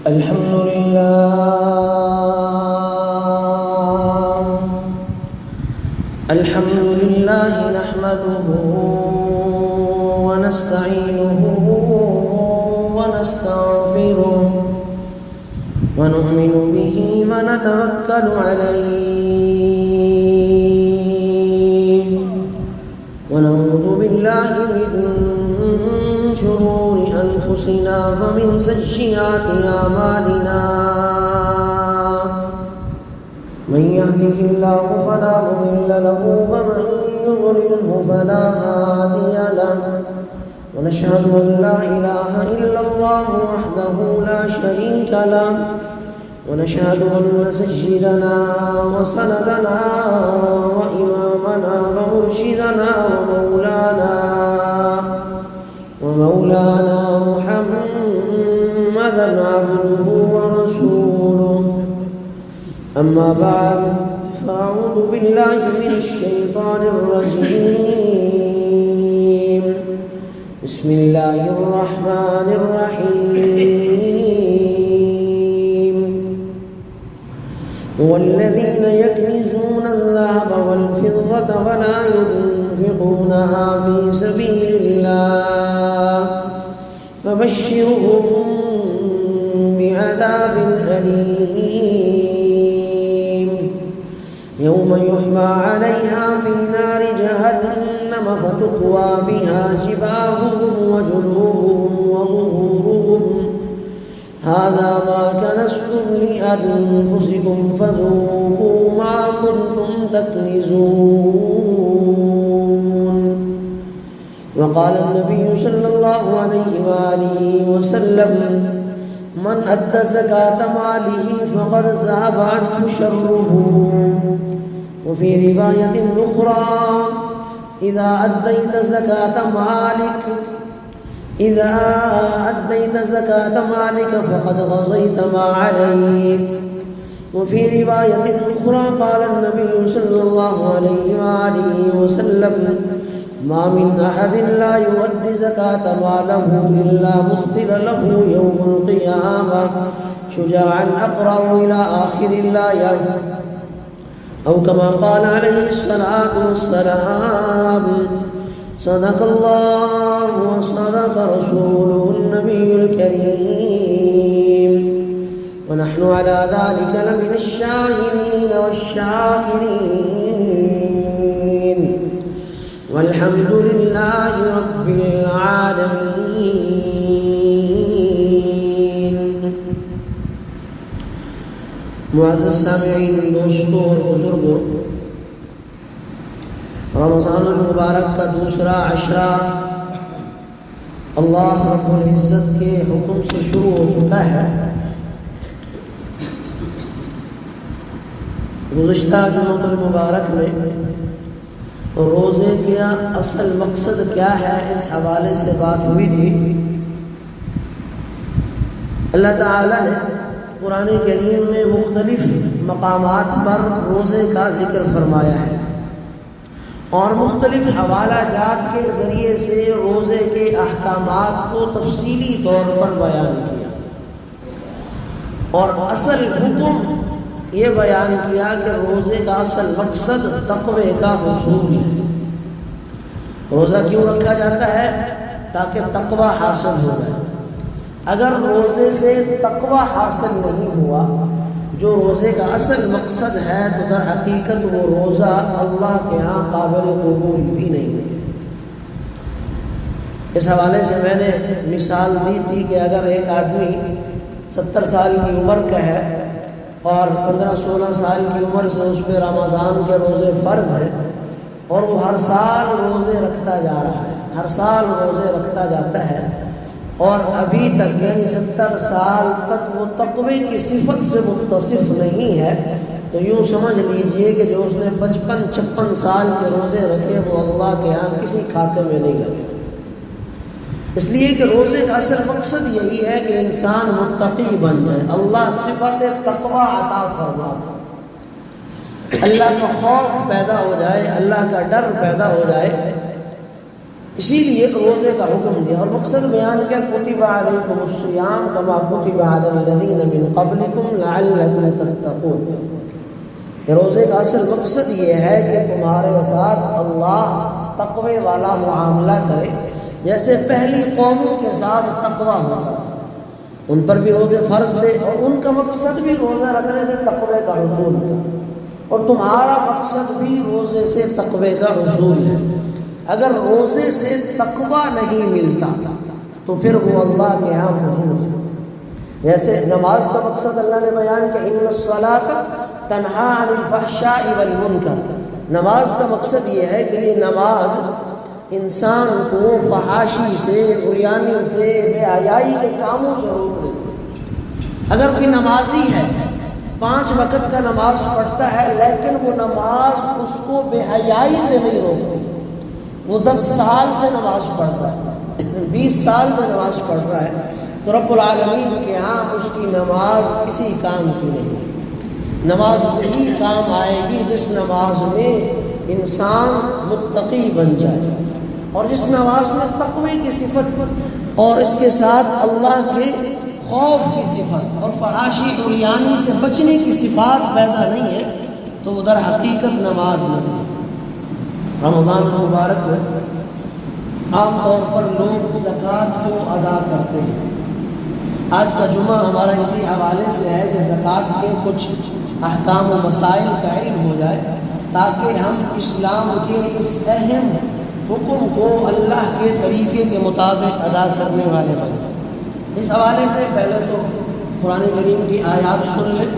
الحمد لله نحمده ونستعينه ونستغفره ونؤمن به ونتوكل عليه ونعوذ بالله من شرور أنفسنا ومن سيئات أعمالنا من يهده الله فلا مضل له ومن يضلله فلا هادي له ونشهد أن لا إله إلا الله وحده لا شريك له ونشهد أن سيدنا وسندنا وإمامنا ومرشدنا ومولانا محمدا عبده ورسوله أما بعد فأعوذ بالله من الشيطان الرجيم بسم الله الرحمن الرحيم والذين يكنزون الذهب والفضة ولا ينفقونها في سبيل الله فبشرهم بعذاب أليم يوم يحمى عليها في نار جهنم فتقوى بها جباههم وجنوبهم وظهورهم هذا ما كنزتم لأنفسكم فذوقوا ما كنتم تكنزون وقال النبي صلى الله عليه وآله وسلم من أدى زكاة ماله فقد ذهب عنه شره وفي رواية أخرى إذا أديت زكاة مالك فقد غزيت ما عليك وفي رواية أخرى قال النبي صلى الله عليه وآله وسلم ما من أحد لا يؤدي زكاة ماله إلا مثل له يوم القيامة شجاعا أقرأ إلى آخر الآية أو كما قال عليه الصلاة والسلام صدق الله وصدق رسوله النبي الكريم ونحن على ذلك لمن الشاهدين والشاكرين والحمد لله رب العالمين. معزز سامعین، دوستوں اور بزرگوں، رمضان المبارک کا دوسرا عشرہ اللہ رب العزت کے حکم سے شروع ہو چکا ہے۔ گزشتہ جمعۃ المبارک میں روزے کا اصل مقصد کیا ہے اس حوالے سے بات ہوئی تھی۔ اللہ تعالیٰ نے قرآن کریم میں مختلف مقامات پر روزے کا ذکر فرمایا ہے اور مختلف حوالہ جات کے ذریعے سے روزے کے احکامات کو تفصیلی طور پر بیان کیا اور اصل حکم یہ بیان کیا کہ روزے کا اصل مقصد تقوی کا حصول ہے۔ روزہ کیوں رکھا جاتا ہے؟ تاکہ تقوی حاصل ہو جائے۔ اگر روزے سے تقوی حاصل نہیں ہوا جو روزے کا اصل مقصد ہے تو در حقیقت وہ روزہ اللہ کے ہاں قابل قبول بھی نہیں ہے۔ اس حوالے سے میں نے مثال دی تھی کہ اگر ایک آدمی 70 سال کی عمر کا ہے اور 15-16 سال کی عمر سے اس پہ رمضان کے روزے فرض ہیں اور وہ ہر سال روزے رکھتا جا رہا ہے، ہر سال روزے رکھتا جاتا ہے اور ابھی تک یعنی 70 سال تک وہ تقوی کی صفت سے متصف نہیں ہے تو یوں سمجھ لیجئے کہ جو اس نے 55-56 سال کے روزے رکھے وہ اللہ کے ہاں کسی کھاتے میں نہیں لگے۔ اس لیے کہ روزے کا اصل مقصد یہی ہے کہ انسان متقی بن جائے، اللہ صفت تقوی عطا فرما دے، اللہ کا خوف پیدا ہو جائے، اللہ کا ڈر پیدا ہو جائے اسی لیے روزے کا حکم دیا اور مقصد بیان کیا، کتب علیکم الصیام کما کتب علی الذین من قبلکم لعلکم تتقون۔ روزے کا اصل مقصد یہ ہے کہ تمہارے ساتھ اللہ تقوی والا معاملہ کرے، جیسے پہلی قوموں کے ساتھ تقوی ہوتا تھا، ان پر بھی روزے فرض تھے اور ان کا مقصد بھی روزہ رکھنے سے تقوی کا حصول تھا، اور تمہارا مقصد بھی روزے سے تقوی کا حصول ہے۔ اگر روزے سے تقوی نہیں ملتا تو پھر وہ اللہ کے ہاں فضول ہے۔ جیسے نماز کا مقصد اللہ نے بیان کیا، ان الصلاۃ تنہا عن الفحشاء والمنکر، نماز کا مقصد یہ ہے کہ یہ نماز انسان کو فحاشی سے، عریانی سے، بے حیائی کے کاموں سے روک دیتی ہے۔ اگر کوئی نمازی ہے 5 وقت کا نماز پڑھتا ہے لیکن وہ نماز اس کو بے حیائی سے نہیں روکتی، وہ 10 سال سے نماز پڑھتا ہے، 20 سال سے نماز پڑھ رہا ہے، تو رب العالمین کے ہاں اس کی نماز کسی کام کی نہیں۔ نماز وہی کام آئے گی جس نماز میں انسان متقی بن جائے، اور جس نماز میں تقوی کی صفت اور اس کے ساتھ اللہ کے خوف کی صفت اور فحاشی عریانی سے بچنے کی صفات پیدا نہیں ہے تو وہ در حقیقت نماز نہیں۔ رمضان المبارک میں عام طور پر لوگ زکوٰۃ کو ادا کرتے ہیں۔ آج کا جمعہ ہمارا اسی حوالے سے ہے کہ زکوٰۃ کے کچھ احکام و مسائل کا علم ہو جائے تاکہ ہم اسلام کے اس اہم حکم کو اللہ کے طریقے کے مطابق ادا کرنے والے بنیں۔ اس حوالے سے پہلے تو قرآن کریم کی آیات سن لیں۔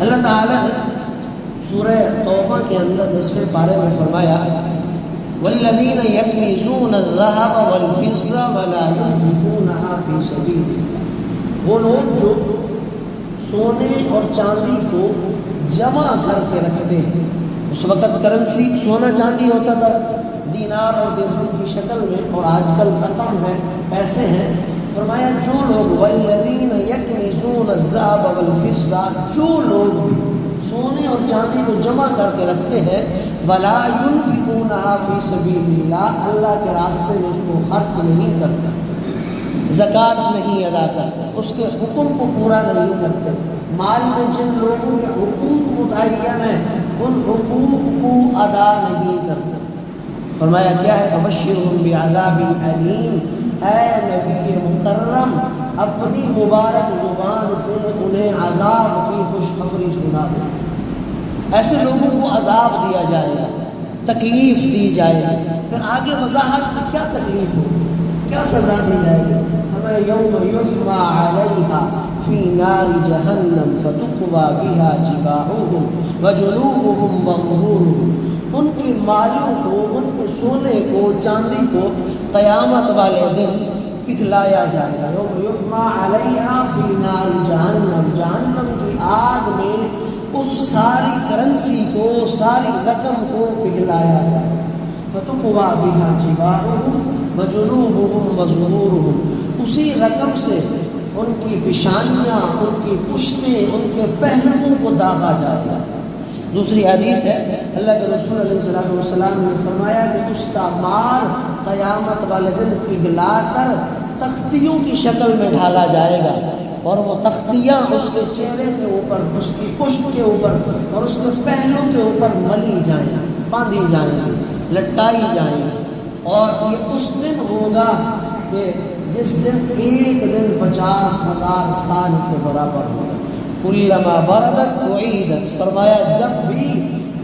اللہ تعالیٰ نے سورہ توبہ کے اندر 10ویں پارے میں فرمایا، والذین یکنزون الذهب والفضة ولا ينفقونها فی سبیل اللہ، وہ لوگ جو سونے اور چاندی کو جمع کر کے رکھتے ہیں۔ اس وقت کرنسی سونا چاندی ہوتا تھا دینار اور درہم کی شکل میں، اور آج کل رقم ہے، پیسے ہیں۔ فرمایا جو لوگ والذین یکنزون الذهب والفضة، جو لوگ سونے اور چاندی کو جمع کر کے رکھتے ہیں، ولا ينفقونها فی سبیل اللہ، اللہ کے راستے میں اس کو خرچ نہیں کرتا، زکوٰۃ نہیں ادا کرتا، اس کے حکم کو پورا نہیں کرتے، مال میں جن لوگوں کے حقوق متعین ہیں ان حقوق کو ادا نہیں کرتے۔ فرمایا کیا ہے، فبشرهم بعذاب علیم، اے نبی مکرم اپنی مبارک زبان سے انہیں عذاب کی خوشخبری سنا دے۔ ایسے لوگوں کو عذاب دیا جائے گا، تکلیف دی جائے گی، پھر آگے وضاحت کی کیا تکلیف ہو، کیا سزا دی جائے گی۔ ہمیں یوم یحمى علیہا فی نار جہنم فتقوی بہا جباہہم وجنوبہم وظہورہم، ان کی مالوں کو، ان کے سونے کو، چاندی کو قیامت والے دن پگھلایا جائے گا۔ یوم یحمى علیہا فی نار جہنم، جہنم کی آگ میں اس ساری کرنسی کو، ساری رقم کو پگھلایا جائے گا۔ فتقوی بہا جباہہم وجنوبہم وظہورہم، اسی رقم سے ان کی پیشانیاں، ان کی پشتیں، ان کے پہلوؤں کو داغا جائے گا۔ دوسری حدیث ہے، اللہ کے رسول علیہ الصلوۃ والسلام نے فرمایا کہ اس کا مال قیامت والے دن پگھلا کر تختیوں کی شکل میں ڈھالا جائے گا، اور وہ تختیاں اس کے چہرے کے اوپر، اس کی پشت کے اوپر اور اس کے پہلو کے اوپر ملی جائیں، باندھی جائیں گی، لٹکائی جائیں گی، اور یہ اس دن ہوگا کہ جس دن ایک دن 50,000 سال کے برابر ہوگا۔ کلما بردت اعیدت، فرمایا جب بھی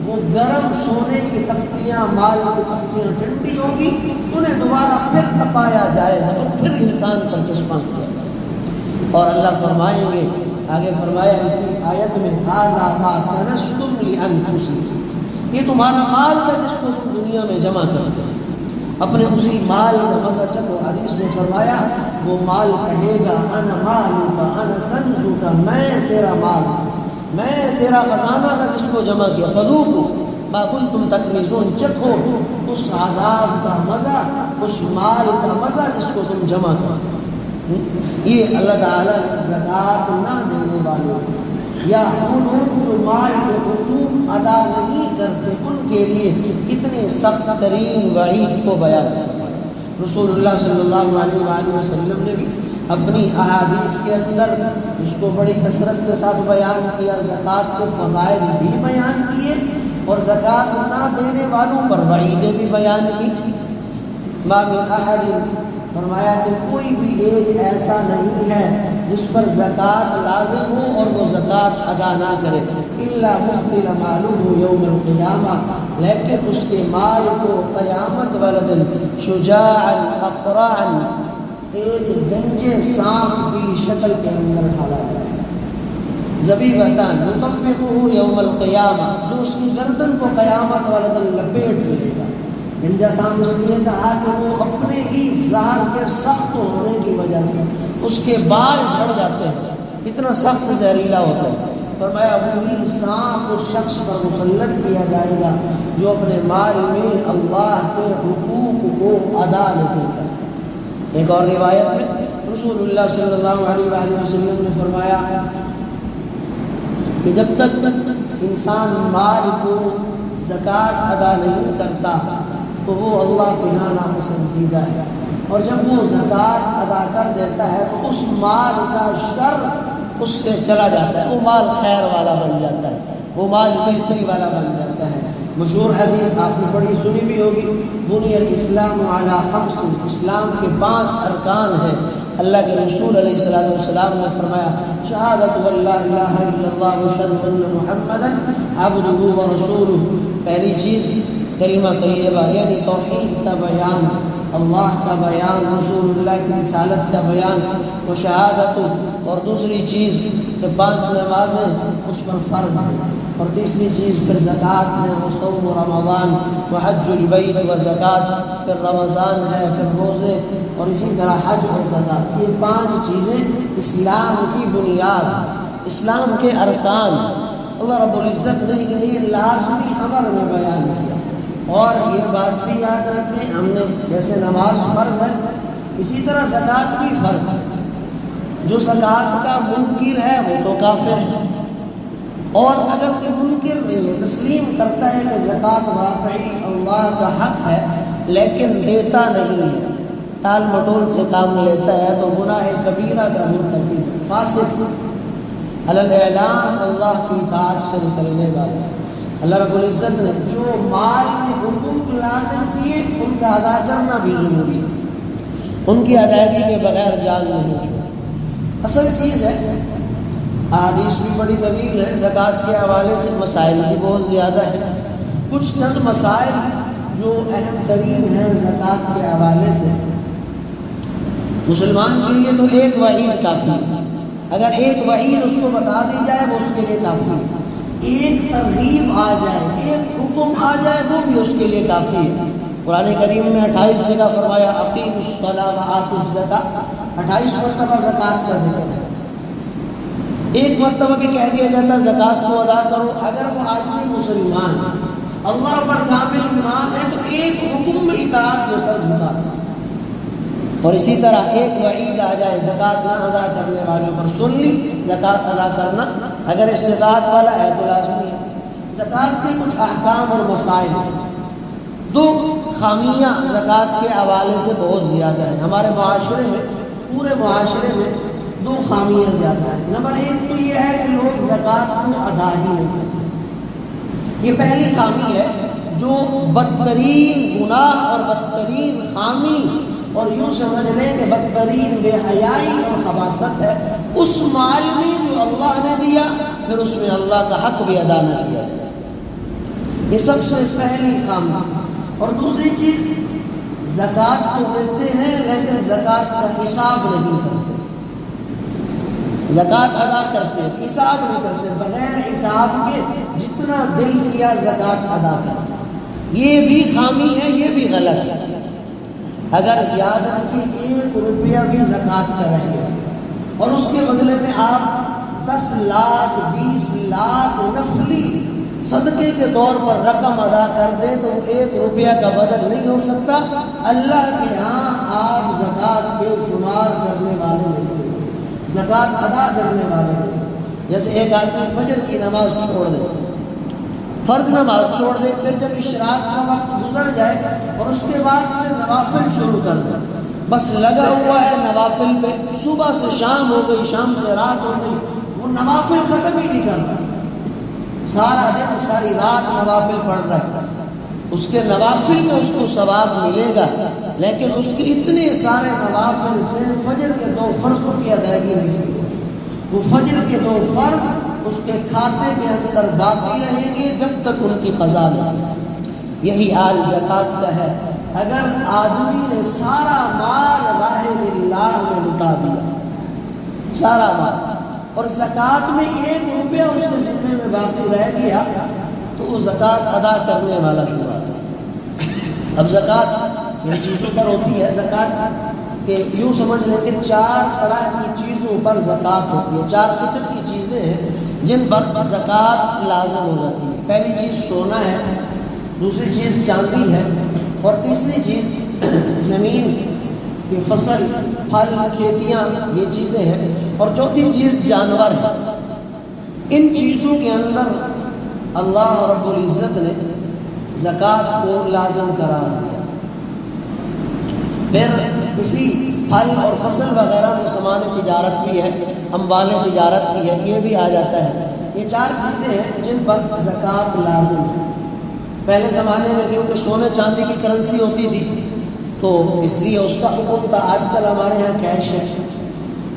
وہ گرم سونے کی تختیاں، مال کی تختیاں ٹھنڈی ہوگی، انہیں دوبارہ پھر تپایا جائے گا اور پھر انسان پر چشمہ کیا جائے گا۔ اور اللہ فرمائیں گے، آگے فرمایا اسی آیت میں، ھذا ما کنزتم لانفسکم، یہ تمہارا مال تھا جس کو تم دنیا میں جمع کرتے تھے، اپنے اسی مال کا مزہ چکو۔ حدیث میں فرمایا وہ مال کہے گا انا مالک انا کنزک، میں تیرا مال تھا، میں تیرا خزانہ تھا جس کو جمع کیا، فذوقوا ما کنتم تکنزون، چکھو اس عذاب کا مزہ، اس مال کا مزہ جس کو تم جمع کرتے۔ یہ اللہ تعالیٰ نے زکوٰۃ نہ دینے والوں یا وہ لوگ جو مال کے حقوق ادا نہیں کرتے ان کے لیے اتنے سخت ترین وعید کو بیان کیا۔ رسول اللہ صلی اللہ علیہ وآلہ وسلم نے بھی اپنی احادیث کے اندر اس کو بڑی کثرت کے ساتھ بیان کیا، زکوٰۃ کے فضائل بھی بیان کیے اور زکوٰۃ نہ دینے والوں پر وعیدیں بھی بیان کی۔ ما من احد، فرمایا کہ کوئی بھی ایک ایسا نہیں ہے جس پر زکوٰۃ لازم ہو اور وہ زکوٰۃ ادا نہ کرے، الا مثل مالہ یوم القیامہ، لیکن اس کے مال کو قیامت والے دن شجاعا اقرعا، ایک گنجے سانپ کی شکل کے اندر ڈھالا جائے، زبیبتان یطبقہ یوم القیامہ، جو اس کی گردن کو قیامت والے دن لپیٹ لے گا۔ گنجا سانپ اس لیے کہا کہ وہ اپنے ہی زہر کے سخت ہونے کی وجہ سے اس کے بال جھڑ جاتے ہیں، اتنا سخت زہریلا ہوتا ہے۔ فرمایا وہی سانپ اس شخص پر مسلط کیا جائے گا جو اپنے مال میں اللہ کے حقوق کو ادا نہیں کرتا۔ ایک اور روایت میں رسول اللہ صلی اللہ علیہ وآلہ وسلم نے فرمایا کہ جب تک انسان مال کو زکوٰۃ ادا نہیں کرتا تو وہ اللہ کے ہاں ناپسندیدہ ہے، اور جب وہ زکوٰۃ ادا کر دیتا ہے تو اس مال کا شر اس سے چلا جاتا ہے، وہ مال خیر والا بن جاتا ہے، وہ مال بہتری والا بن جاتا ہے۔ مشہور حدیث آپ نے بڑی سنی بھی ہوگی، بنی الاسلام علی خمس، اسلام کے 5 ارکان ہیں۔ اللہ کے رسول علیہ الصلوۃ والسلام نے فرمایا شہادت لا الہ الا اللہ واشہد ان محمدا عبدہ ورسولہ، پہلی چیز کلمہ طیبہ یعنی توحید کا بیان، اللہ کا بیان، رسول اللہ کی رسالت کا بیان، و شہادت، اور دوسری چیز کہ 5 نمازیں اس پر فرض ہیں، اور تیسری چیز پھر زکوٰۃ ہے، وہ صوم رمضان و حج البیت و زکوٰۃ، پھر رمضان ہے، پھر روزے، اور اسی طرح حج اور زکوٰۃ، یہ 5 چیزیں اسلام کی بنیاد، اسلام کے ارکان اللہ رب العزت نے انہیں لازمی امر میں بیان کیا۔ اور یہ بات بھی یاد رکھیں، ہم نے جیسے نماز فرض ہے اسی طرح زکوٰۃ بھی فرض ہے، جو زکوٰۃ کا منکر ہے وہ تو کافر ہے، اور اگر کوئی منکر تسلیم کرتا ہے کہ زکوٰۃ واقعی اللہ کا حق ہے لیکن دیتا نہیں ہے، ٹال مٹول سے کام لیتا ہے، تو گناہ کبیرہ کا مرتکب، فاسق، علی الاعلان اللہ کی اطاعت سے نکلنے والا۔ اللہ رب العزت نے جو مال کے حقوق لازم کیے ان کا ادا کرنا بھی ضروری ہے، ان کی ادائیگی کے بغیر جان نہیں چھوڑ۔ اصل چیز ہے، احادیث بھی بڑی طویل ہے، زکوٰۃ کے حوالے سے مسائل بھی بہت زیادہ ہیں، کچھ چند مسائل جو اہم ترین ہیں زکوٰۃ کے حوالے سے۔ مسلمان کے لیے تو ایک وعید کافی ہے، اگر ایک وعید اس کو بتا دی جائے وہ اس کے لیے کافی ہے، ایک ترغیب آ جائے، ایک حکم آ جائے وہ بھی اس کے لیے کافی ہے۔ قرآن کریم میں 28 جگہ فرمایا اقیموا الصلاۃ وآتوا الزکاۃ، 28 مرتبہ زکوٰۃ کا ذکر ہے، ایک مرتبہ بھی کہہ دیا جاتا زکوٰۃ کو ادا کرو۔ اگر وہ آدمی مسلمان اللہ پر کامل ایمان ہے تو ایک حکم میں اطاعت میں سر جھکاتا ہے، اور اسی طرح ایک وعید آ جائے زکوٰۃ نہ ادا کرنے والوں پر، سن لی زکوٰۃ ادا کرنا اگر استطاعت والا ہے تو لازمی ہے۔ زکوٰۃ کے کچھ احکام اور مسائل، 2 خامیاں زکوٰۃ کے حوالے سے بہت زیادہ ہیں ہمارے معاشرے میں، پورے معاشرے میں 2 خامیاں زیادہ ہیں۔ نمبر 1 تو یہ ہے کہ لوگ زکوٰۃ کو ادا ہی نہیں کرتے، یہ پہلی خامی ہے جو بدترین گناہ اور بدترین خامی، اور یوں سمجھ لیں کہ بدترین بے حیائی اور خباثت ہے، اس مال میں جو اللہ نے دیا پھر اس میں اللہ کا حق بھی ادا نہ کیا، یہ سب سے پہلی خامی۔ اور دوسری چیز، زکوٰۃ تو دیتے ہیں لیکن زکوٰۃ کا حساب نہیں کرتے، زکوٰۃ ادا کرتے حساب نہیں کرتے، بغیر حساب کے جتنا دل کیا زکوٰۃ ادا کرتے، یہ بھی خامی ہے، یہ بھی غلط ہے۔ اگر یاد رکھیں 1 روپیہ بھی زکوٰۃ کا رہ گیا اور اس کے بدلے میں آپ 10 لاکھ 20 لاکھ نفلی صدقے کے طور پر رقم ادا کر دیں تو 1 روپیہ کا بدل نہیں ہو سکتا، اللہ کے ہاں آپ زکوٰۃ کے شمار کرنے والے نہیں، زکوٰۃ ادا کرنے والے نہیں۔ جیسے ایک آدمی فجر کی نماز چھوڑ دے، فرض نماز چھوڑ دے، پھر جب اشراق کا وقت گزر جائے اور اس کے بعد سے نوافل شروع کر دے، بس لگا ہوا ہے نوافل پہ، صبح سے شام ہو گئی، شام سے رات ہو گئی، وہ نوافل ختم ہی نہیں کرتا، سارا دن ساری رات نوافل پڑھ رہا ہے، اس کے نوافل میں اس کو ثواب ملے گا، لیکن اس کے اتنے سارے نوافل سے فجر کے 2 فرضوں کی ادائیگی نہیں ہوئی، وہ فجر کے 2 فرض اس کے کھاتے کے اندر باقی رہیں گے جب تک ان کی قضا نہیں۔ یہی حال زکوٰۃ کا ہے، اگر آدمی نے سارا مال راہ اللہ میں لٹا دیا، سارا مال، اور زکوٰۃ میں 1 روپیہ اس کے ذمے میں باقی رہ گیا، تو وہ زکوٰۃ ادا کرنے والا شمار۔ اب زکوٰۃ ان چیزوں پر ہوتی ہے، زکوٰۃ کہ یوں سمجھ لیں کہ 4 طرح کی چیزوں پر زکوٰۃ ہوتی ہے، 4 قسم کی چیزیں ہیں جن پر زکوٰۃ لازم ہو جاتی ہے۔ پہلی چیز سونا ہے، دوسری چیز چاندی ہے، اور تیسری چیز زمین کی فصل، پھل، کھیتیاں، یہ چیزیں ہیں، اور چوتھی چیز جانور ہے۔ ان چیزوں کے اندر اللہ رب العزت نے زکوٰۃ کو لازم قرار دیا۔ پھر کسی پھل اور فصل وغیرہ میں سامان تجارت بھی ہے، اموال تجارت بھی ہے، یہ بھی آ جاتا ہے۔ یہ 4 چیزیں ہیں جن پر زکوٰۃ لازم ہے۔ پہلے زمانے میں کیونکہ سونے چاندی کی کرنسی ہوتی تھی تو اس لیے اس کا حکم تھا، آج کل ہمارے ہاں کیش ہے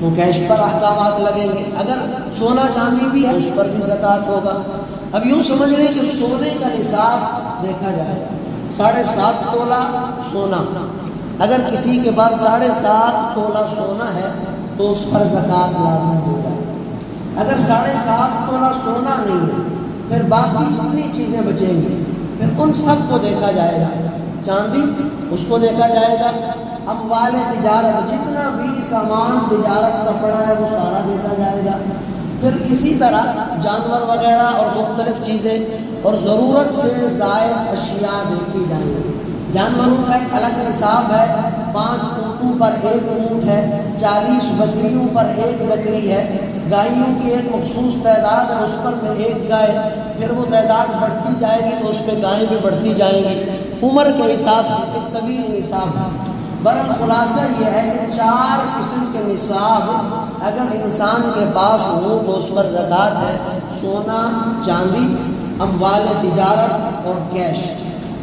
تو کیش پر احکامات لگیں گے، اگر سونا چاندی بھی ہے اس پر بھی زکوٰۃ ہوگا۔ اب یوں سمجھ لیں کہ سونے کا نصاب دیکھا جائے، 7.5 تولہ سونا، اگر کسی کے پاس 7.5 تولہ سونا ہے تو اس پر زکوٰۃ لازم ہوگا۔ اگر 7.5 تولہ سونا نہیں ہے، پھر باقی جتنی چیزیں بچیں گی پھر ان سب کو دیکھا جائے گا، چاندی اس کو دیکھا جائے گا، اموال تجارت جتنا بھی سامان تجارت کا پڑا ہے وہ سارا دیکھا جائے گا، پھر اسی طرح جانور وغیرہ اور مختلف چیزیں اور ضرورت سے زائد اشیاء دیکھی جائیں گی۔ جانوروں کا ایک الگ نصاب ہے، 5 اونٹوں پر 1 اونٹ ہے، 40 بکریوں پر 1 بکری ہے، گائیوں کی ایک مخصوص تعداد ہے، اس پر پھر 1 گائے، پھر وہ تعداد بڑھتی جائے گی تو اس پہ گائیں بھی بڑھتی جائیں گی، عمر کے حساب سے ایک طویل نصاب ہے۔ برحال خلاصہ یہ ہے کہ 4 قسم کے نصاب اگر انسان کے پاس ہو تو اس پر زکوٰۃ ہے، سونا، چاندی، اموال تجارت اور کیش،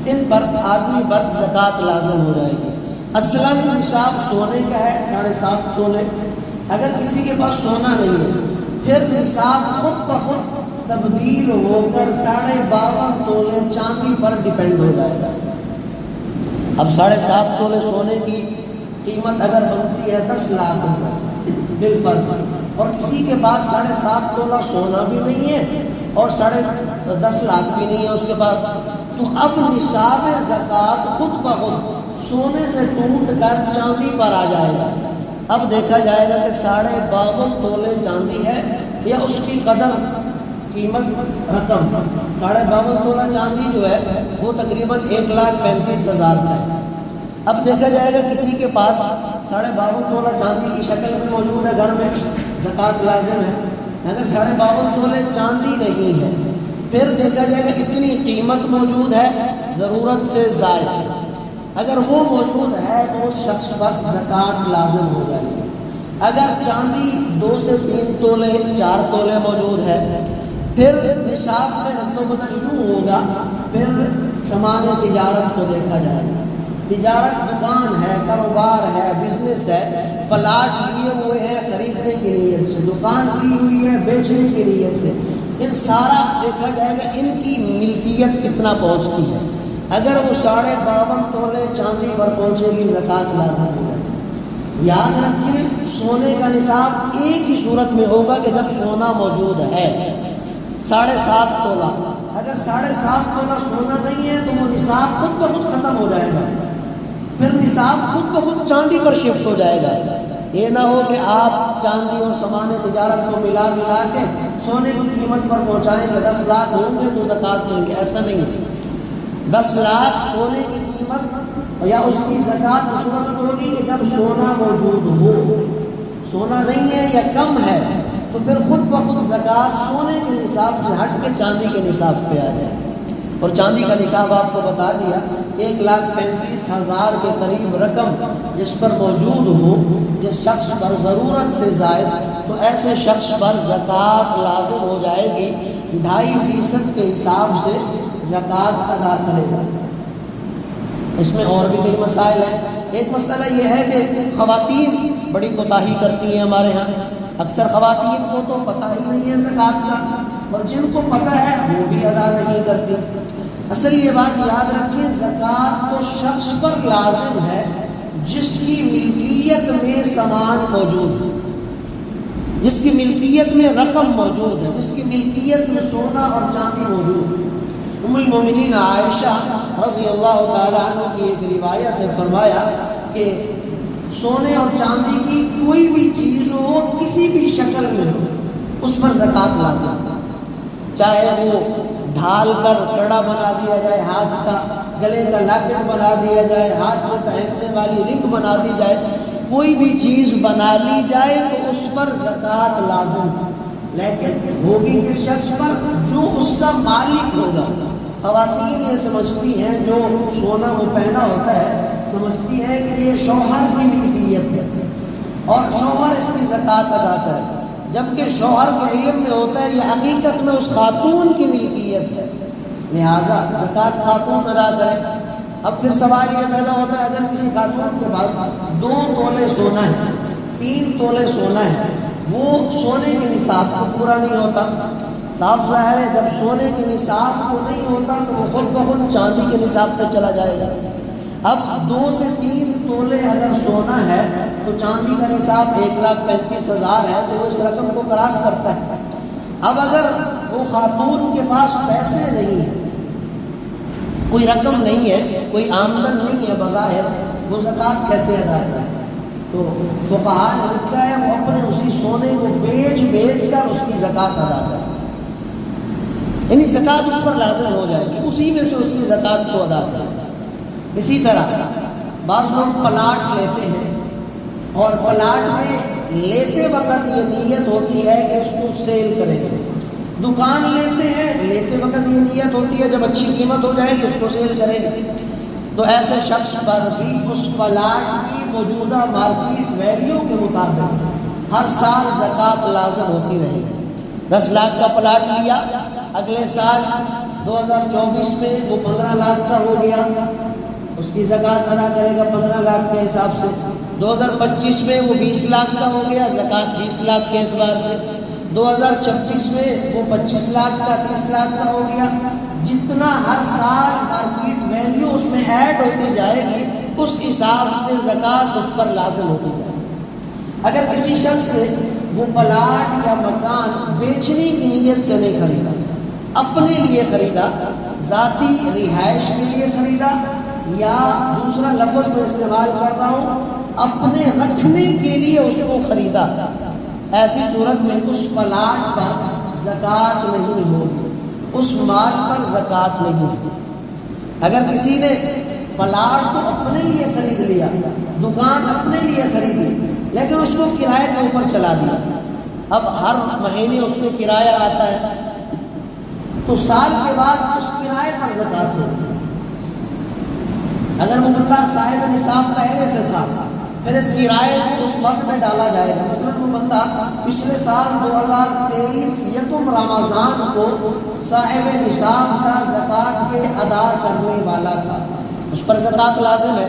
ان پر آدمی پر زکوٰۃ لازم ہو جائے گی۔ اصلاً نصاب سونے کا ہے 7.5 تولے، اگر کسی کے پاس سونا نہیں ہے پھر نصاب خود بخود تبدیل ہو کر 52.5 تولے چاندی پر ڈیپینڈ ہو جائے گا۔ اب 7.5 تولے سونے کی قیمت اگر بنتی ہے 10 لاکھ روپے بالفرض، اور کسی کے پاس 7.5 تولہ سونا بھی نہیں ہے اور 10.5 لاکھ بھی نہیں ہے اس کے پاس، تو اب نصاب زکوٰۃ خود بخود سونے سے ٹوٹ کر چاندی پر آ جائے گا۔ اب دیکھا جائے گا کہ 52.5 تولے چاندی ہے یا اس کی قدر قیمت رقم، 52.5 تولہ چاندی جو ہے وہ تقریباً 1,35,000 کا ہے۔ اب دیکھا جائے گا کسی کے پاس 52.5 تولہ چاندی کی شکل میں موجود ہے، گھر میں زکوٰۃ لازم ہے۔ اگر 52.5 تولے چاندی نہیں ہے پھر دیکھا جائے گا اتنی قیمت موجود ہے ضرورت سے زائد ہے، اگر وہ موجود ہے تو اس شخص پر زکوٰۃ لازم ہو جائے گی۔ اگر چاندی 2 سے 3 تولے 4 تولے موجود ہے پھر نصاب میں رد و بدل یوں ہوگا، پھر سامان تجارت کو دیکھا جائے گا، تجارت دکان ہے، کاروبار ہے، بزنس ہے، پلاٹ لیے ہوئے ہیں خریدنے کی نیت سے، دکان لی ہوئی ہے بیچنے کی نیت سے، ان سارا دیکھا جائے گا ان کی ملکیت کتنا پہنچتی ہے۔ اگر وہ 52.5 تولے چاندی پر پہنچے گی زکوٰۃ لازم ہوگا۔ یاد رکھیں سونے کا نصاب ایک ہی صورت میں ہوگا کہ جب سونا موجود ہے 7.5 تولہ، اگر 7.5 تولہ سونا نہیں ہے تو وہ نصاب خود بخود ختم ہو جائے گا، پھر نصاب خود بخود چاندی پر شفٹ ہو جائے گا۔ یہ نہ ہو کہ آپ چاندی اور سامان تجارت کو ملا کے سونے کی قیمت پر پہنچائیں گے، 10 لاکھ ہوں گے تو زکوٰۃ دیں گے، ایسا نہیں ہے۔ 10 لاکھ سونے کی قیمت یا اس کی زکوٰۃ اس وقت ہوگی کہ جب سونا موجود ہو، سونا نہیں ہے یا کم ہے تو پھر خود بخود زکوٰۃ سونے کے نصاب سے ہٹ کے چاندی کے نصاب پہ آ جائے. اور چاندی کا نصاب آپ کو بتا دیا 1,35,000 کے قریب رقم جس پر موجود ہو، جس شخص پر ضرورت سے زائد، تو ایسے شخص پر زکوٰۃ لازم ہو جائے گی. 2.5% کے حساب سے زکوٰۃ ادا کرے گا. اس میں اور بھی کئی مسائل ہیں. ایک مسئلہ یہ ہے کہ خواتین بڑی کوتاہی کرتی ہیں ہمارے ہاں. اکثر خواتین کو تو پتہ ہی نہیں ہے زکوٰۃ کا، اور جن کو پتہ ہے وہ بھی ادا نہیں کرتی. اصل یہ بات یاد رکھیں، زکوٰۃ تو شخص پر لازم ہے جس کی ملکیت میں سامان موجود ہے، جس کی ملکیت میں رقم موجود ہے، جس کی ملکیت میں سونا اور چاندی موجود ہے. ام المومنین عائشہ رضی اللہ تعالیٰ عنہ کی ایک روایت ہے، فرمایا کہ سونے اور چاندی کی کوئی بھی چیز ہو، کسی بھی شکل میں ہو، اس پر زکوٰۃ لازم ہے. چاہے وہ ڈھال کر کڑا بنا دیا جائے ہاتھ کا، گلے کا لاکٹ بنا دیا جائے، ہاتھ میں پہننے والی رنگ بنا دی جائے، کوئی بھی چیز بنا لی جائے تو اس پر زکوٰۃ لازم ہے. لیکن ہوگی کس شخص پر؟ جو اس کا مالک ہوگا. خواتین یہ سمجھتی ہیں جو سونا وہ پہنا ہوتا ہے، سمجھتی ہے کہ یہ شوہر کی ملکیت ہے اور شوہر اس کی زکوٰۃ ادا کرے، جبکہ شوہر کے علم میں ہوتا ہے یہ حقیقت میں اس خاتون کی ملکیت ہے، لہٰذا زکوٰۃ خاتون ادا کرے. اب پھر سوال یہ پیدا ہوتا ہے، اگر کسی خاتون کے پاس 2 تولے سونا ہے، 3 تولے سونا ہے، وہ سونے کے نصاب کو پورا نہیں ہوتا. صاف ظاہر ہے جب سونے کے نصاب کو نہیں ہوتا تو وہ خود بخود چاندی کے نصاب سے چلا جائے گا. اب 2 سے 3 تولے اگر سونا ہے تو چاندی کا نصاب 1,35,000 ہے، تو وہ اس رقم کو کراس کرتا ہے. اب اگر وہ خاتون کے پاس پیسے نہیں ہیں، کوئی رقم نہیں ہے، کوئی آمدن نہیں ہے بظاہر، وہ زکوٰۃ کیسے ادا کرے؟ تو فقہاء نے لکھا ہے وہ اپنے اسی سونے کو بیچ کر اس کی زکوٰۃ ادا کرے، یعنی زکوٰۃ اس پر لازم ہو جائے گی، اسی میں سے اس کی زکوٰۃ کو ادا کرے. اسی طرح بعض لوگ پلاٹ لیتے ہیں اور پلاٹ میں لیتے وقت یہ نیت ہوتی ہے کہ اس کو سیل کریں گے. دکان لیتے ہیں، لیتے وقت یہ نیت ہوتی ہے جب اچھی قیمت ہو جائے گی اس کو سیل کریں گے. تو ایسے شخص پر بھی اس پلاٹ کی موجودہ مارکیٹ ویلیو کے مطابق ہر سال زکوٰۃ لازم ہوتی رہے گی. 10 لاکھ کا پلاٹ لیا، اگلے سال 2024 میں وہ 15 لاکھ کا ہو گیا، اس کی زکوٰۃ ادا کرے گا 15 لاکھ کے حساب سے. 2025 میں وہ 20 لاکھ کا ہو گیا، زکوٰۃ 20 لاکھ کے اعتبار سے. 2026 میں وہ 25 لاکھ کا 30 لاکھ کا ہو گیا. جتنا ہر سال مارکیٹ ویلیو اس میں ایڈ ہوتی جائے گی اس حساب سے زکوٰۃ اس پر لازم ہوتی جائے گی. اگر کسی شخص نے وہ پلاٹ یا مکان بیچنے کی نیت سے نہیں خریدا، اپنے لیے خریدا، ذاتی رہائش کے لیے خریدا، یا دوسرا لفظ میں استعمال کر رہا ہوں اپنے رکھنے کے لیے اس کو خریدا، ایسی صورت میں اس پلاٹ پر زکوٰۃ نہیں ہوگی، اس مال پر زکوٰۃ نہیں ہوگی. اگر کسی نے پلاٹ تو اپنے لیے خرید لیا، دکان اپنے لیے خریدی، لیکن اس کو کرائے کے اوپر چلا دیا، اب ہر مہینے اس سے کرایہ آتا ہے، تو سال کے بعد اس کرائے پر زکوٰۃ ہوگی. اگر وہ بندہ صاحب نصاب پہلے سے تھا، پھر اس کرائے کو اس وقت میں ڈالا جائے گا. مثلاً وہ بندہ پچھلے سال 2023 یکم رمضان کو صاحب نصاب کا، زکوٰۃ کے ادا کرنے والا تھا، اس پر زکوٰۃ لازم ہے.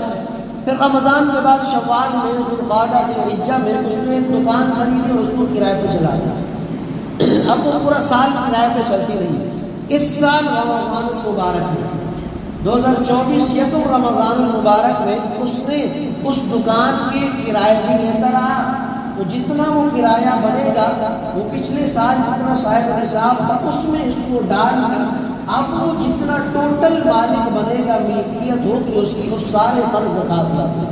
پھر رمضان کے بعد شوال میں، ذوالقعدہ، ذوالحجہ میں اس نے ایک دکان خریدی اور اس کو کرائے پہ چلا دیا. اب وہ پورا سال کرائے پہ چلتی رہی. اس سال رمضان المبارک میں 2024 یکم رمضان المبارک میں اس نے اس دکان کے کرائے بھی لیتا رہا، تو جتنا وہ کرایہ بنے گا وہ پچھلے سال جتنا صاحب نصاب تھا اس میں اس کو ڈال کر اب وہ جتنا ٹوٹل مالک بنے گا، ملکیت ہوگی اس کی، اس سارے پر زکوٰۃ لازم.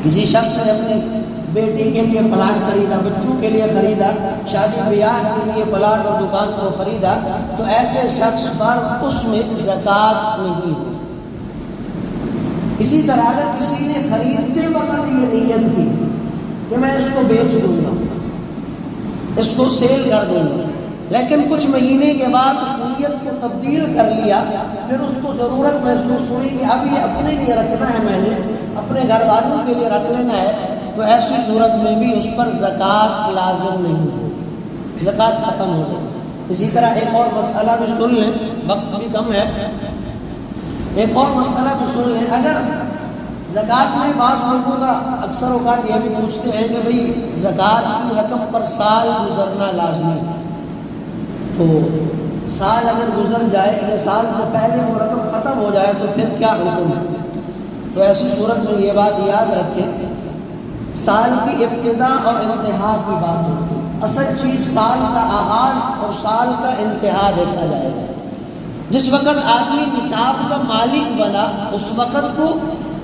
کسی شخص نے اپنی بیٹی کے لیے پلاٹ خریدا، بچوں کے لیے خریدا، شادی بیاہ کے لیے پلاٹ اور دکان کو خریدا، تو ایسے شخص پر اس میں زکوٰۃ نہیں ہے. اسی طرح اگر کسی نے خریدتے وقت یہ نیت کی کہ میں اس کو بیچ دوں گا، اس کو سیل کر دوں گا، لیکن کچھ مہینے کے بعد اس نیت کو تبدیل کر لیا، پھر اس کو ضرورت محسوس ہوئی کہ اب یہ اپنے لیے رکھنا ہے، میں نے اپنے گھر والوں کے لیے رکھ لینا ہے، تو ایسی صورت میں بھی اس پر زکوٰۃ لازم نہیں ہوگی، زکوٰۃ ختم ہو گئی۔ اسی طرح ایک اور مسئلہ بھی سن لیں، وقت بھی کم ہے، ایک اور مسئلہ بھی سن لیں۔ اگر زکوٰۃ میں بعض لوگوں کا اکثر اوقات یہ بھی پوچھتے ہیں کہ بھئی زکوٰۃ کی رقم پر سال گزرنا لازمی ہے، تو سال اگر گزر جائے یا سال سے پہلے وہ رقم ختم ہو جائے تو پھر کیا حکم ہے؟ تو ایسی صورت میں یہ بات یاد رکھیں، سال کی ابتدا اور انتہا کی بات ہوتی ہے۔ اصل چیز سال کا آغاز اور سال کا انتہا دیکھا جائے گا۔ جس وقت آدمی نصاب کا مالک بنا اس وقت کو،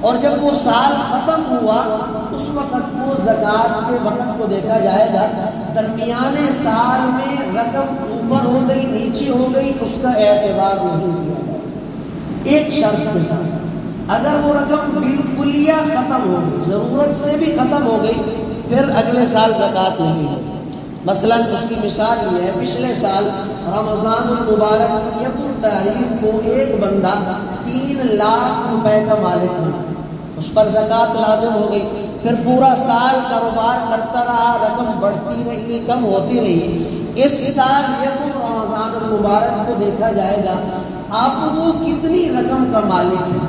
اور جب وہ سال ختم ہوا اس وقت کو زکوٰۃ کے وقت کو دیکھا جائے گا۔ درمیانے سال میں رقم اوپر ہو گئی نیچے ہو گئی اس کا اعتبار نہیں کیا جائے، ایک شرط کے ساتھ، اگر وہ رقم بالکلیہ ختم ہو گئی، ضرورت سے بھی ختم ہو گئی، پھر اگلے سال زکوٰۃ نہیں ہوگی۔ مثلاً اس کی مثال یہ ہے، پچھلے سال رمضان المبارک کی یکم تاریخ کو ایک بندہ 3 لاکھ روپے کا مالک بنا، اس پر زکوٰۃ لازم ہو گئی، پھر پورا سال کاروبار کرتا رہا، رقم بڑھتی رہی، کم ہوتی رہی۔ اس سال یکم رمضان المبارک کو دیکھا جائے گا اب وہ کتنی رقم کا مالک ہے۔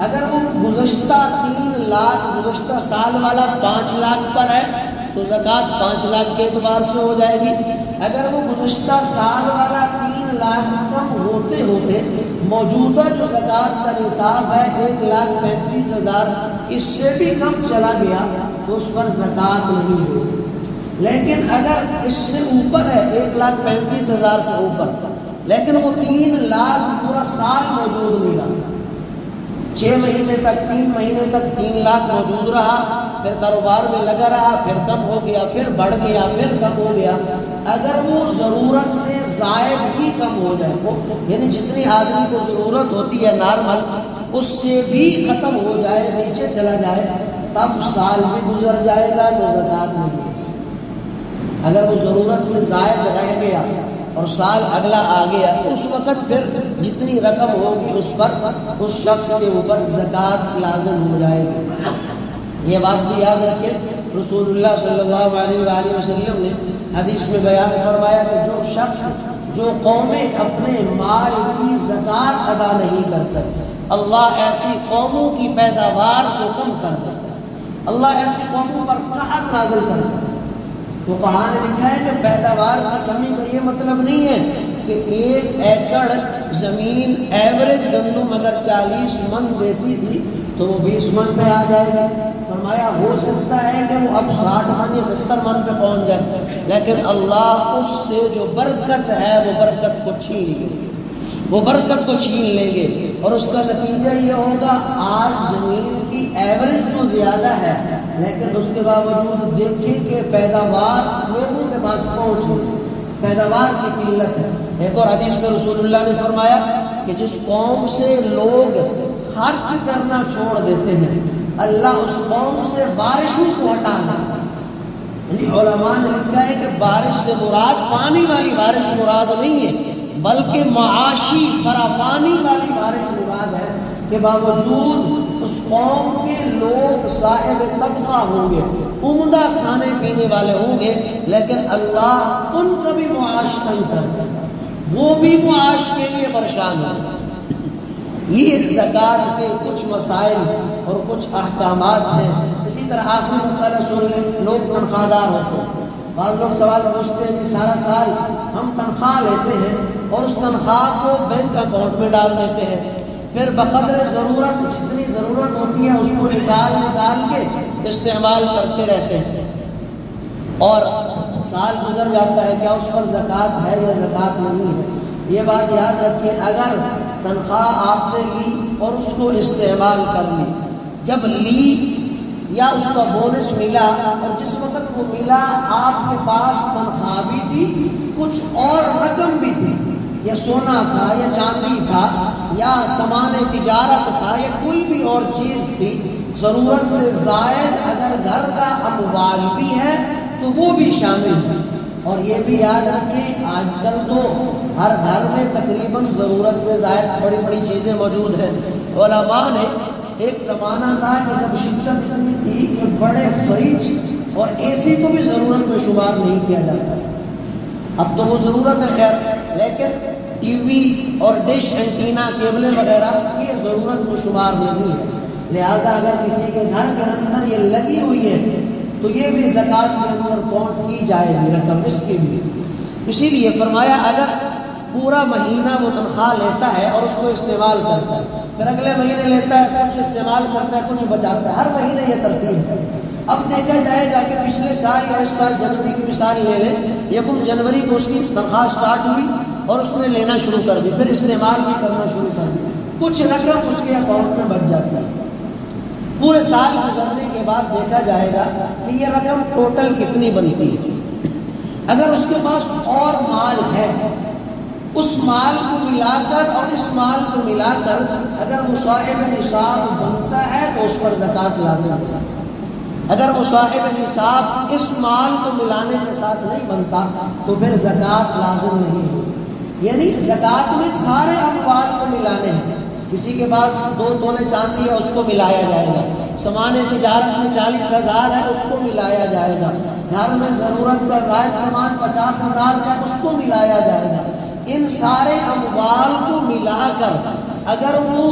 اگر وہ گزشتہ 3 لاکھ گزشتہ سال والا 5 لاکھ پر ہے تو زکوٰۃ 5 لاکھ کے اعتبار سے ہو جائے گی۔ اگر وہ گزشتہ سال والا 3 لاکھ کم ہوتے ہوتے موجودہ جو زکوٰۃ کا نصاب ہے 1,35,000 اس سے بھی کم چلا گیا تو اس پر زکوٰۃ نہیں ہوگی۔ لیکن اگر اس سے اوپر ہے 1,35,000 سے اوپر، لیکن وہ 3 لاکھ پورا سال موجود ملا، 6 مہینے تک 3 مہینے تک 3 لاکھ موجود رہا، پھر کاروبار میں لگا رہا، پھر کم ہو گیا، پھر بڑھ گیا، پھر کم ہو گیا، اگر وہ ضرورت سے زائد بھی کم ہو جائے، وہ یعنی جتنی آدمی کو ضرورت ہوتی ہے نارمل اس سے بھی ختم ہو جائے، نیچے چلا جائے، تب سال بھی گزر جائے گا تو زکوٰۃ نہیں ہے۔ اگر وہ ضرورت سے زائد رہ گیا اور سال اگلا آ گیا تو اس وقت پھر جتنی رقم ہوگی اس پر اس شخص کے اوپر زکوٰۃ لازم ہو جائے گی۔ یہ بات بھی یاد رکھیں، رسول اللہ صلی اللہ علیہ وآلہ وسلم نے حدیث میں بیان فرمایا کہ جو شخص جو قومیں اپنے مال کی زکوٰۃ ادا نہیں کرتے اللہ ایسی قوموں کی پیداوار کو کم کر دیتا ہے، اللہ ایسی قوموں پر قحط نازل کرتا ہے۔ تو کہاں نے لکھا ہے کہ پیداوار کی کمی کا یہ مطلب نہیں ہے کہ 1 ایکڑ زمین ایوریج گندم اگر 40 من دیتی تھی تو وہ 20 من پہ آ جائے گا۔ فرمایا ہو سکتا ہے کہ وہ اب 60 من یا 70 من پہ پہنچ جائے، لیکن اللہ اس سے جو برکت ہے وہ برکت کو چھین لیں گے، وہ برکت کو چھین لیں گے، اور اس کا نتیجہ یہ ہوگا آج زمین کی ایوریج تو زیادہ ہے لیکن اس کے باوجود دیکھیں کہ پیداوار لوگوں کے پاس پہنچ، پیداوار کی قلت ہے۔ ایک اور حدیث میں رسول اللہ نے فرمایا کہ جس قوم سے لوگ خرچ کرنا چھوڑ دیتے ہیں اللہ اس قوم سے بارشوں کو ہٹانا، یعنی علماء نے لکھا ہے کہ بارش سے مراد پانی والی بارش مراد نہیں ہے بلکہ معاشی فراوانی والی بارش مراد ہے، کہ باوجود اس قوم کے لوگ صاحب طبقہ ہوں گے، عمدہ کھانے پینے والے ہوں گے، لیکن اللہ ان کا بھی معاش نہیں کرتا، وہ بھی معاش کے لیے پریشان ہوگا۔ یہ زکوٰۃ کے کچھ مسائل اور کچھ احکامات ہیں۔ اسی طرح آخری مسئلہ سن لیں، لوگ تنخواہ دار ہوتے ہیں، بعض لوگ سوال پوچھتے ہیں کہ سارا سال ہم تنخواہ لیتے ہیں اور اس تنخواہ کو بینک اکاؤنٹ میں ڈال دیتے ہیں، پھر بقدر ضرورت جتنی ضرورت ہوتی ہے اس کو نکال کے استعمال کرتے رہتے ہیں اور سال گزر جاتا ہے، کیا اس پر زکوٰۃ ہے یا زکوٰۃ نہیں ہے؟ یہ بات یاد رکھیں، اگر تنخواہ آپ نے لی اور اس کو استعمال کر لی، جب لی یا اس کا بونس ملا اور جس وقت وہ ملا آپ کے پاس تنخواہ بھی تھی، کچھ اور رقم بھی تھی، یا سونا تھا یا چاندی تھا یا سامان تجارت تھا یا کوئی بھی اور چیز تھی، ضرورت سے زائد اگر گھر کا اموال بھی ہے تو وہ بھی شامل ہے، اور یہ بھی یاد رکھیں آج کل تو ہر گھر میں تقریباً ضرورت سے زائد بڑی بڑی چیزیں موجود ہیں۔ علماء نے ایک زمانہ تھا کہ جب شدت اتنی تھی کہ بڑے فریج اور اے سی کو بھی ضرورت میں شمار نہیں کیا جاتا۔ اب تو وہ ضرورت ہے خیر، لیکن ٹی وی اور ڈش اینٹینا کیبلیں وغیرہ یہ ضرورت میں شمار نہیں ہے، لہذا اگر کسی کے گھر کے اندر یہ لگی ہوئی ہے تو یہ بھی زکوٰۃ کے اندر کاؤنٹ کی جائے گی رقم اس کی بھی۔ اسی لیے فرمایا اگر پورا مہینہ وہ تنخواہ لیتا ہے اور اس کو استعمال کرتا ہے، پھر اگلے مہینے لیتا ہے کچھ استعمال کرتا ہے کچھ بچاتا ہے، ہر مہینے یہ ترتیب ہے۔ اب دیکھا جائے گا کہ پچھلے سال یا اس سال جنوری کی مثال لے لیں، یکم جنوری کو اس کی تنخواہ سٹارٹ ہوئی اور اس نے لینا شروع کر دی، پھر استعمال بھی کرنا شروع کر دی، کچھ رقم اس کے اکاؤنٹ میں بچ جاتی ہے۔ پورے سال گزرنے کے بعد دیکھا جائے گا کہ یہ رقم ٹوٹل کتنی بنتی ہے۔ اگر اس کے پاس اور مال ہے، اس مال کو ملا کر اور اس مال کو ملا کر اگر وہ صاحب نصاب بنتا ہے تو اس پر زکوٰۃ لازم ہے۔ اگر وہ صاحب نصاب اس مال کو ملانے کے ساتھ نہیں بنتا تو پھر زکوٰۃ لازم نہیں ہے۔ یعنی زکوٰۃ میں سارے اموال کو ملانے ہیں۔ کسی کے پاس 2 تولے چاندی ہے اس کو ملایا جائے گا، سامان تجارت میں 40,000 ہے اس کو ملایا جائے گا، گھر میں ضرورت کا زائد سامان 50,000 کا اس کو ملایا جائے گا۔ ان سارے اموال کو ملا کر اگر وہ